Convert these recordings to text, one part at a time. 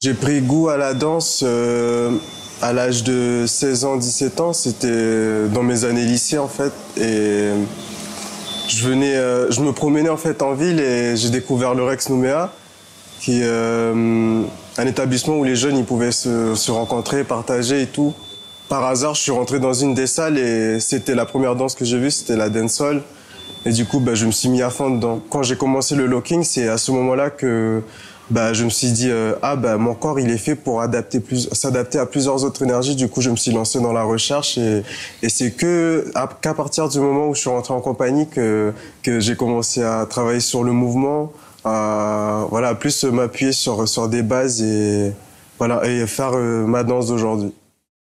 J'ai pris goût à la danse à l'âge de 16 ans, 17 ans. C'était dans mes années lycée en fait. Et je me promenais en fait en ville et j'ai découvert le Rex Nouméa, qui est un établissement où les jeunes ils pouvaient se rencontrer, partager et tout. Par hasard, je suis rentré dans une des salles et c'était la première danse que j'ai vue, c'était la dancehall. Et du coup, je me suis mis à fond dedans. Quand j'ai commencé le locking, c'est à ce moment-là que je me suis dit mon corps il est fait pour s'adapter à plusieurs autres énergies. Du coup, je me suis lancé dans la recherche et c'est qu'à partir du moment où je suis rentré en compagnie que j'ai commencé à travailler sur le mouvement, à plus m'appuyer sur des bases et faire ma danse d'aujourd'hui.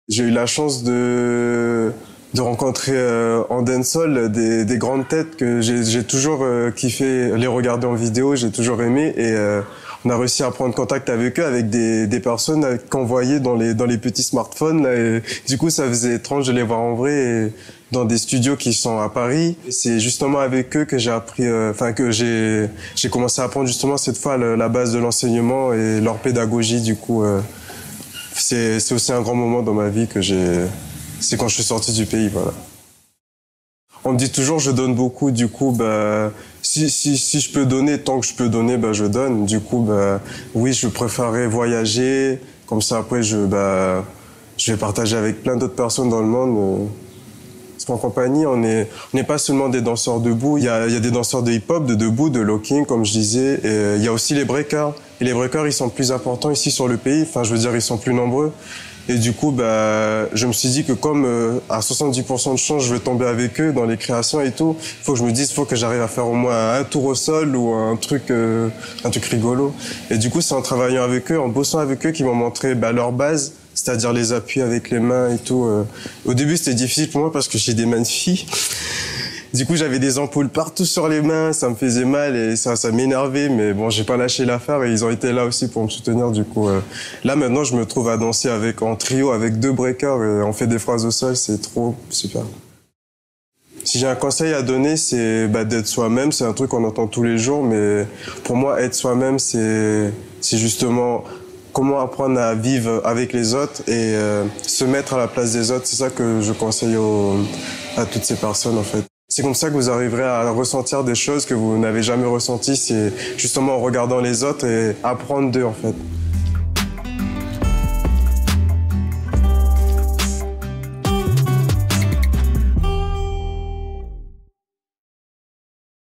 J'ai eu la chance de rencontrer en dancehall des grandes têtes que j'ai toujours kiffé les regarder en vidéo, j'ai toujours aimé et on a réussi à prendre contact avec eux, avec des personnes qu'on voyait dans les petits smartphones là, et du coup ça faisait étrange de les voir en vrai et dans des studios qui sont à Paris. C'est justement avec eux que j'ai appris que j'ai commencé à apprendre justement cette fois la base de l'enseignement et leur pédagogie. Du coup c'est aussi un grand moment dans ma vie c'est quand je suis sorti du pays, voilà. On me dit toujours je donne beaucoup, du coup si je peux donner, tant que je peux donner, je donne. Du coup oui, je préférerais voyager, comme ça après je vais partager avec plein d'autres personnes dans le monde. Parce qu'en compagnie, on n'est pas seulement des danseurs debout, il y a des danseurs de hip-hop, de debout, de locking, comme je disais, et il y a aussi les breakers. Et les breakers, ils sont plus importants ici sur le pays, ils sont plus nombreux. Et du coup, je me suis dit que comme à 70% de chance, je vais tomber avec eux dans les créations et tout, il faut que j'arrive à faire au moins un tour au sol ou un truc rigolo. Et du coup, c'est en travaillant avec eux, en bossant avec eux, qu'ils m'ont montré leur base, c'est-à-dire les appuis avec les mains et tout. Au début, c'était difficile pour moi parce que j'ai des mains de fille. Du coup, j'avais des ampoules partout sur les mains, ça me faisait mal et ça m'énervait, mais bon, j'ai pas lâché l'affaire et ils ont été là aussi pour me soutenir. Du coup, là maintenant, je me trouve à danser en trio avec 2 breakers et on fait des phrases au sol, c'est trop super. Si j'ai un conseil à donner, c'est d'être soi-même. C'est un truc qu'on entend tous les jours, mais pour moi, être soi-même, c'est justement comment apprendre à vivre avec les autres et se mettre à la place des autres. C'est ça que je conseille à toutes ces personnes, en fait. C'est comme ça que vous arriverez à ressentir des choses que vous n'avez jamais ressenties. C'est justement en regardant les autres et apprendre d'eux, en fait.